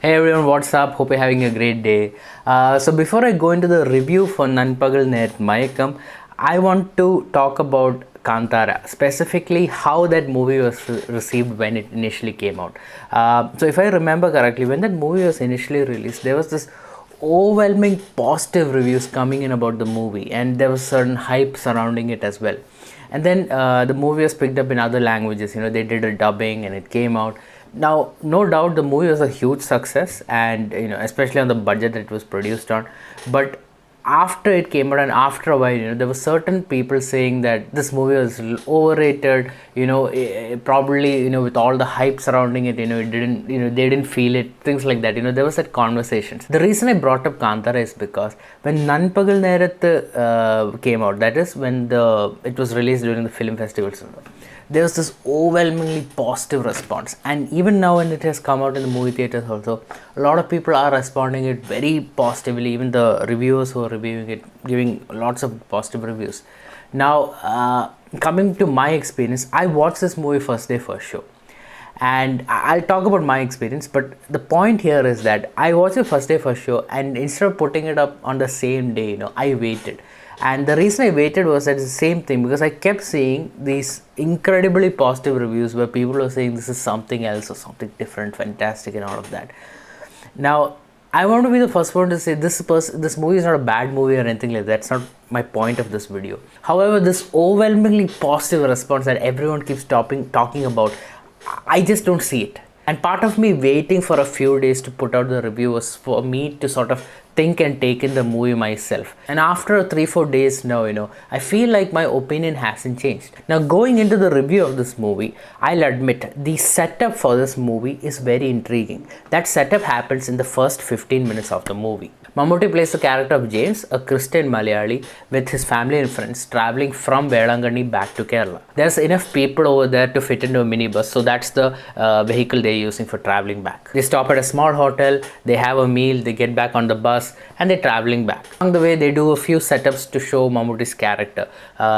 Hey everyone, what's up? Hope you're having a great day. So before I go into the review for Nanpakal Nerathu Mayakkam, I want to talk about Kantara, specifically how that movie was received when it initially came out. So if I remember correctly, when that movie was initially released, there was this overwhelming positive reviews coming in about the movie, and there was certain hype surrounding it as well. And then the movie was picked up in other languages. They did a dubbing and it came out. Now, no doubt the movie was a huge success, and especially on the budget that it was produced on. But after it came out and after a while, there were certain people saying that this movie was overrated. Probably with all the hype surrounding it, it didn't, they didn't feel it, things like that. There was that conversations. The reason I brought up Kantara is because when Nanpakal Nerathu came out, that is when it was released during the film festivals, there was this overwhelmingly positive response, and even now when it has come out in the movie theaters also, a lot of people are responding it very positively. Even the reviewers who are reviewing it, giving lots of positive reviews. Now coming to my experience, I watched this movie first day first show, and I'll talk about my experience. But the point here is that I watched the first day first show, and instead of putting it up on the same day, I waited. And the reason I waited was that it's the same thing, because I kept seeing these incredibly positive reviews where people were saying this is something else or something different, fantastic and all of that. Now, I want to be the first one to say this movie is not a bad movie or anything like that. That's not my point of this video. However, this overwhelmingly positive response that everyone keeps talking about, I just don't see it. And part of me waiting for a few days to put out the review was for me to sort of think and take in the movie myself. And after 3-4 days now, I feel like my opinion hasn't changed. Now, going into the review of this movie, I'll admit the setup for this movie is very intriguing. That setup happens in the first 15 minutes of the movie. Mammootty plays the character of James, a Christian Malayali with his family and friends traveling from Velangani back to Kerala. There's enough people over there to fit into a minibus, so that's the vehicle they're using for traveling back. They stop at a small hotel, they have a meal, they get back on the bus, and they're traveling back. Along the way, they do a few setups to show Mammootty's character.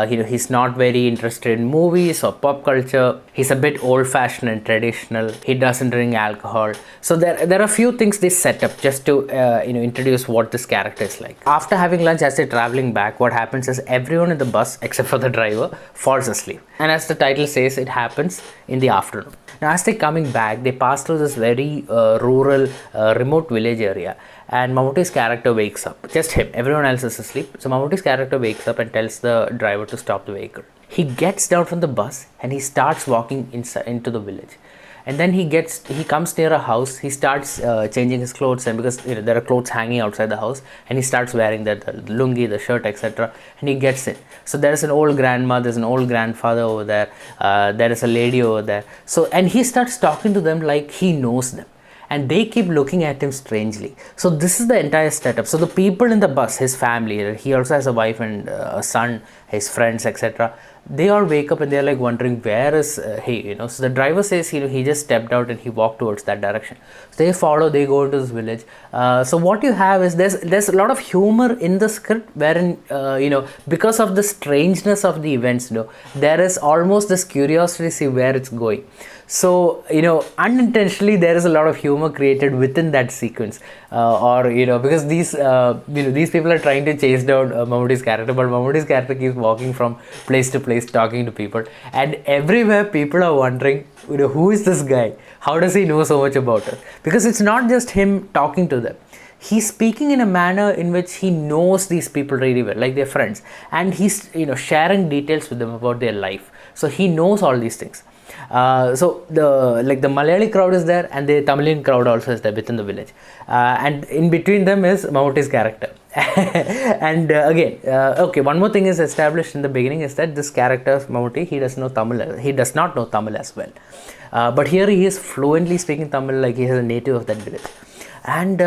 He's not very interested in movies or pop culture. He's a bit old-fashioned and traditional. He doesn't drink alcohol. So there are a few things they set up just to introduce what this character is like. After having lunch, as they're traveling back, what happens is everyone in the bus, except for the driver, falls asleep. And as the title says, it happens in the afternoon. Now, as they're coming back, they pass through this very rural, remote village area. And Mammootty's character wakes up. Just him. Everyone else is asleep. So Mammootty's character wakes up and tells the driver to stop the vehicle. He gets down from the bus and he starts walking into the village. And then he comes near a house. He starts changing his clothes, and because there are clothes hanging outside the house, and he starts wearing the lungi, the shirt, etc. And he gets in. So there's an old grandma, there's an old grandfather over there. There is a lady over there. So, and he starts talking to them like he knows them. And they keep looking at him strangely. So this is the entire setup. So the people in the bus, his family, he also has a wife and a son, his friends, etc. They all wake up and they're like wondering, where is he? So the driver says he just stepped out and he walked towards that direction. So they follow, they go into this village. So what you have is there's a lot of humor in the script, wherein because of the strangeness of the events, there is almost this curiosity to see where it's going. So unintentionally there is a lot of humor created within that sequence, because these people are trying to chase down Mammootty's character, but Mammootty's character keeps walking from place to place talking to people, and everywhere people are wondering, who is this guy? How does he know so much about us? Because it's not just him talking to them. He's speaking in a manner in which he knows these people really well, like they're friends, and he's sharing details with them about their life. So he knows all these things. So the Malayali crowd is there, and the Tamilian crowd also is there within the village, and in between them is Mammootty's character. And okay, one more thing is established in the beginning is that this character Mammootty, he does not know Tamil as well, but here he is fluently speaking Tamil like he is a native of that village. And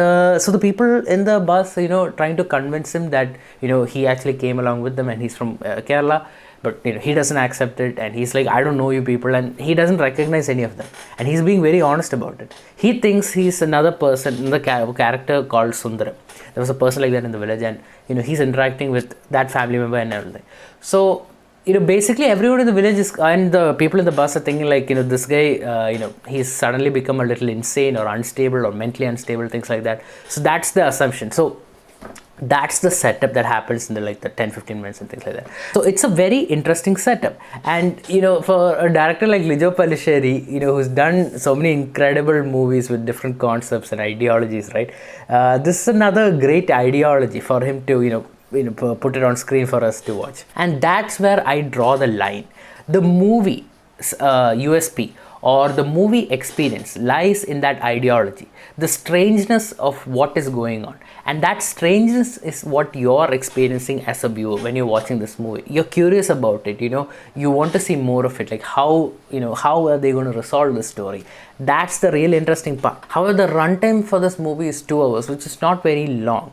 so the people in the bus, trying to convince him that he actually came along with them and he's from Kerala. But he doesn't accept it, and he's like, I don't know you people, and he doesn't recognize any of them, and he's being very honest about it. He thinks he's another person, the character called Sundaram. There was a person like that in the village, and he's interacting with that family member and everything. So basically everyone in the village is, and the people in the bus are thinking like, this guy, he's suddenly become a little insane or unstable or mentally unstable, things like that. So that's the assumption. So that's the setup that happens in the 10-15 minutes and things like that. So it's a very interesting setup. And for a director like Lijo Pellissery, who's done so many incredible movies with different concepts and ideologies, right? This is another great ideology for him to put it on screen for us to watch. And that's where I draw the line. The movie USP or the movie experience lies in that ideology, the strangeness of what is going on. And that strangeness is what you're experiencing as a viewer when you're watching this movie. You're curious about it, you want to see more of it, like how are they going to resolve the story. That's the real interesting part. However, the runtime for this movie is 2 hours, which is not very long.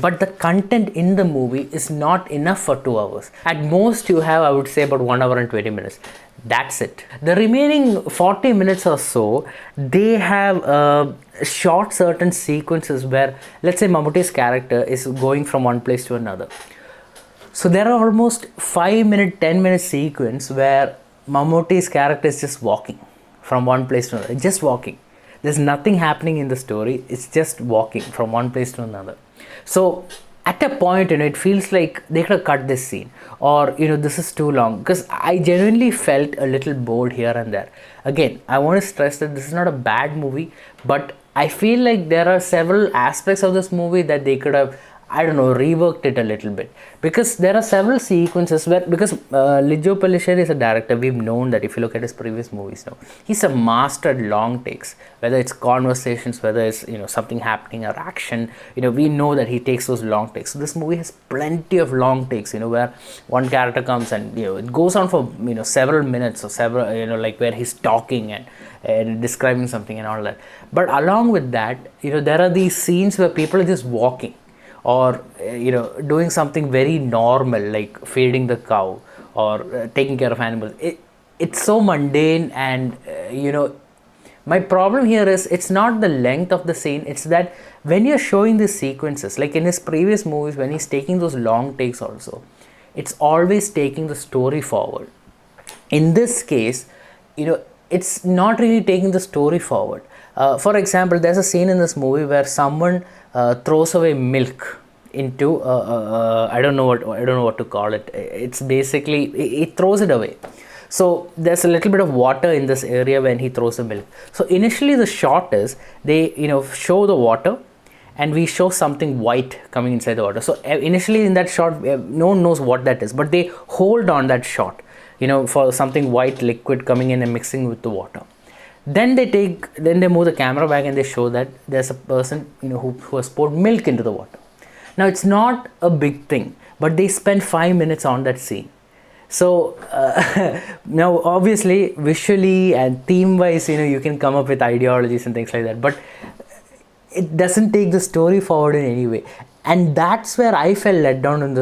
But the content in the movie is not enough for 2 hours. At most you have, I would say, about 1 hour and 20 minutes. That's it. The remaining 40 minutes or so, they have short certain sequences where, let's say, Mammootty's character is going from one place to another. So there are almost 5-minute, 10-minute sequence where Mammootty's character is just walking from one place to another, just walking. There's nothing happening in the story. It's just walking from one place to another. So at a point, it feels like they could have cut this scene, or this is too long, because I genuinely felt a little bored here and there. Again, I want to stress that this is not a bad movie, but I feel like there are several aspects of this movie that they could have, reworked it a little bit, because there are several sequences where, because Lijo Pellissery is a director, we've known that if you look at his previous movies now, he's a mastered long takes, whether it's conversations, whether it's something happening or action, we know that he takes those long takes. So this movie has plenty of long takes, where one character comes and it goes on for several minutes or several, where he's talking and describing something and all that. But along with that, there are these scenes where people are just walking, or doing something very normal like feeding the cow or taking care of animals. It's so mundane, and my problem here is it's not the length of the scene, it's that when you're showing these sequences, like in his previous movies when he's taking those long takes also, it's always taking the story forward. In this case, it's not really taking the story forward. For example, there's a scene in this movie where someone throws away milk into I don't know what to call it. It's basically it throws it away. So there's a little bit of water in this area when he throws the milk. So initially the shot is they show the water, and we show something white coming inside the water. So initially in that shot, no one knows what that is, but they hold on that shot, for something white liquid coming in and mixing with the water. Then they move the camera back and they show that there's a person who has poured milk into the water. Now it's not a big thing, but they spend 5 minutes on that scene. So now obviously visually and theme wise, you can come up with ideologies and things like that, but it doesn't take the story forward in any way. And that's where I felt let down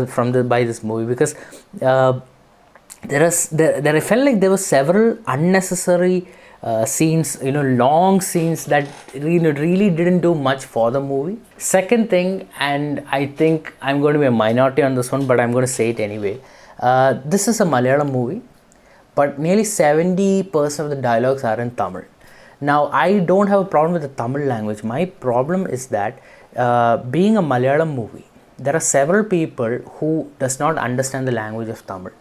by this movie, because I felt like there were several unnecessary scenes, long scenes that really didn't do much for the movie. Second thing, and I think I'm going to be a minority on this one, but I'm going to say it anyway. This is a Malayalam movie, but nearly 70% of the dialogues are in Tamil. Now, I don't have a problem with the Tamil language. My problem is that being a Malayalam movie, there are several people who does not understand the language of Tamil.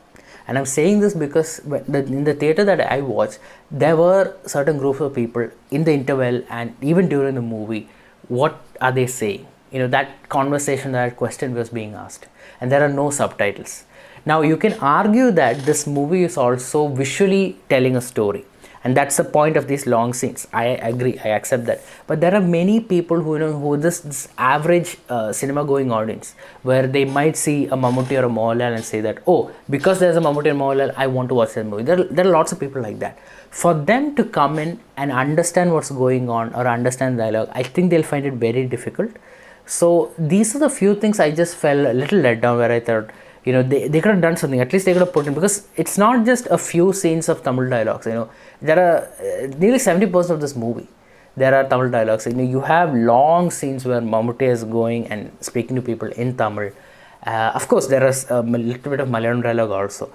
And I'm saying this because in the theater that I watched, there were certain groups of people in the interval and even during the movie. What are they saying? That conversation, that question was being asked, and there are no subtitles. Now you can argue that this movie is also visually telling a story, and that's the point of these long scenes. I agree, I accept that. But there are many people who this average cinema going audience, where they might see a Mammootty or a Mohanlal and say that, oh, because there's a Mammootty and Mohanlal, I want to watch that movie. There are lots of people like that. For them to come in and understand what's going on or understand dialogue, I think they'll find it very difficult. So these are the few things I just felt a little let down, where I thought, they could have done something. At least they could have put in, because it's not just a few scenes of Tamil dialogues. There are nearly 70% of this movie, there are Tamil dialogues. You have long scenes where Mammootty is going and speaking to people in Tamil, Of course, there is a little bit of Malayalam dialogue also,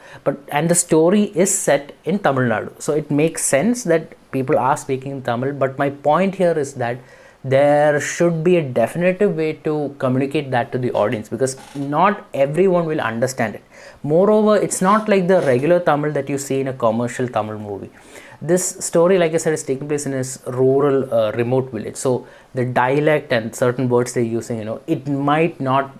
and the story is set in Tamil Nadu, so it makes sense that people are speaking in Tamil. But my point here is that there should be a definitive way to communicate that to the audience, because not everyone will understand it. Moreover, it's not like the regular Tamil that you see in a commercial Tamil movie. This story, like I said, is taking place in a rural, remote village. So the dialect and certain words they're using, it might not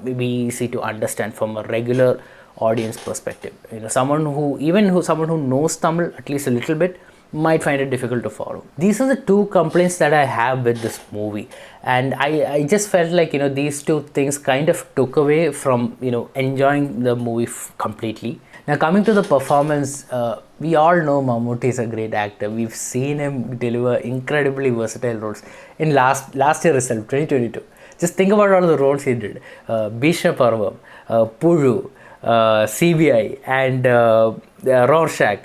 be easy to understand from a regular audience perspective. Someone who knows Tamil at least a little bit might find it difficult to follow. These are the two complaints that I have with this movie, and I just felt like these two things kind of took away from enjoying the movie completely. Now, coming to the performance, we all know Mammootty is a great actor. We've seen him deliver incredibly versatile roles in last year itself, 2022. Just think about all the roles he did: Bhishma Parvam, Pulu, CBI, and Rorschach.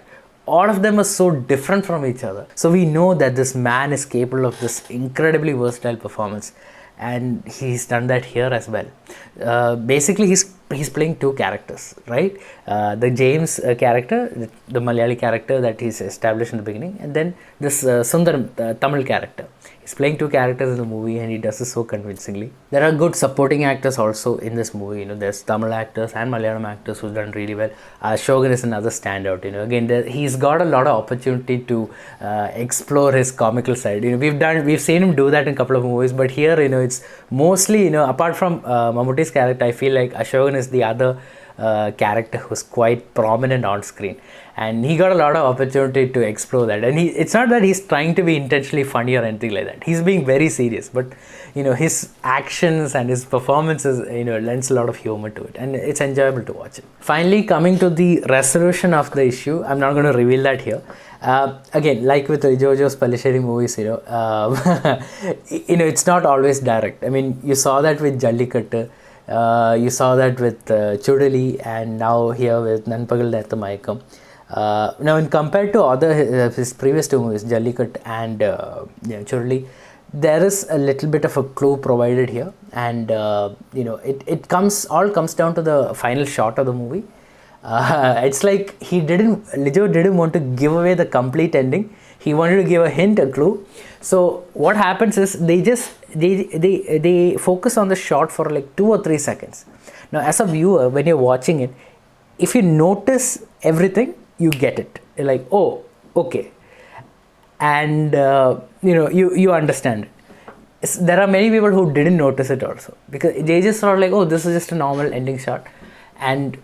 All of them are so different from each other. So we know that this man is capable of this incredibly versatile performance, and he's done that here as well. Basically, he's playing two characters, right? The James character, the Malayali character that he's established in the beginning, and then this Sundar Tamil character. He's playing two characters in the movie, and he does this so convincingly. There are good supporting actors also in this movie. There's Tamil actors and Malayalam actors who've done really well. Shogun is another standout. Again, he's got a lot of opportunity to explore his comical side. We've seen him do that in a couple of movies, but here, it's mostly, apart from Mammootty's character, I feel like Ashokan is the other character who's quite prominent on screen, and he got a lot of opportunity to explore that. And it's not that he's trying to be intentionally funny or anything like that. He's being very serious, but his actions and his performances lends a lot of humor to it, and it's enjoyable to watch it. Finally, coming to the resolution of the issue, I'm not going to reveal that here. Again, like with Lijo's Pellissery movies, it's not always direct. I mean, you saw that with Jallikattu. You saw that with Chudali, and now here with Nanpakal Nerathu Mayakkam. Now, in compared to his previous two movies, Jallikattu and Chudali, there is a little bit of a clue provided here, and it all comes down to the final shot of the movie. It's like Lijo didn't want to give away the complete ending. He wanted to give a hint, a clue. So what happens is they focus on the shot for like 2 or 3 seconds. Now, as a viewer, when you're watching it, if you notice everything, you get it. You're like, oh, okay, and you understand it. There are many people who didn't notice it also, because they just thought like, oh, this is just a normal ending shot, and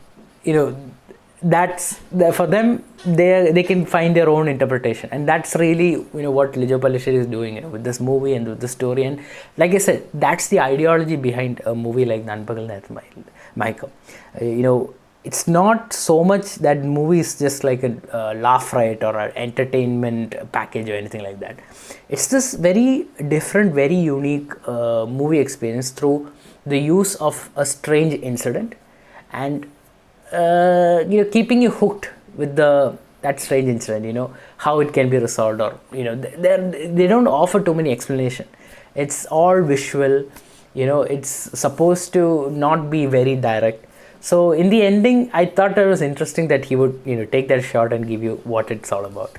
that's for them, they can find their own interpretation, and that's really what Lijo Pellissery is doing with this movie and with the story. And like I said, that's the ideology behind a movie like Nanpakal Nerathu Mayakkam. It's not so much that movie is just like a laugh riot or an entertainment package or anything like that. It's this very different, very unique movie experience through the use of a strange incident, and keeping you hooked with that strange incident, how it can be resolved, or they don't offer too many explanation. It's all visual. It's supposed to not be very direct. So in the ending, I thought it was interesting that he would take that shot and give you what it's all about,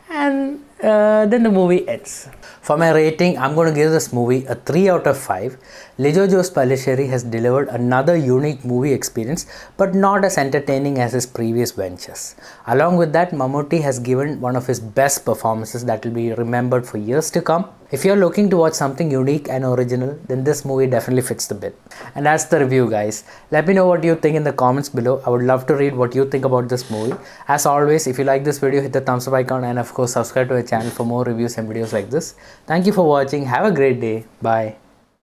and then the movie ends. For my rating, I'm going to give this movie a 3 out of 5. Lijo Pellissery has delivered another unique movie experience, but not as entertaining as his previous ventures. Along with that, Mammootty has given one of his best performances that will be remembered for years to come. If you're looking to watch something unique and original, then this movie definitely fits the bill. And that's the review, guys. Let me know what you think in the comments below. I would love to read what you think about this movie. As always, if you like this video, hit the thumbs up icon, and of course subscribe to our channel for more reviews and videos like this. Thank you for watching. Have a great day. Bye.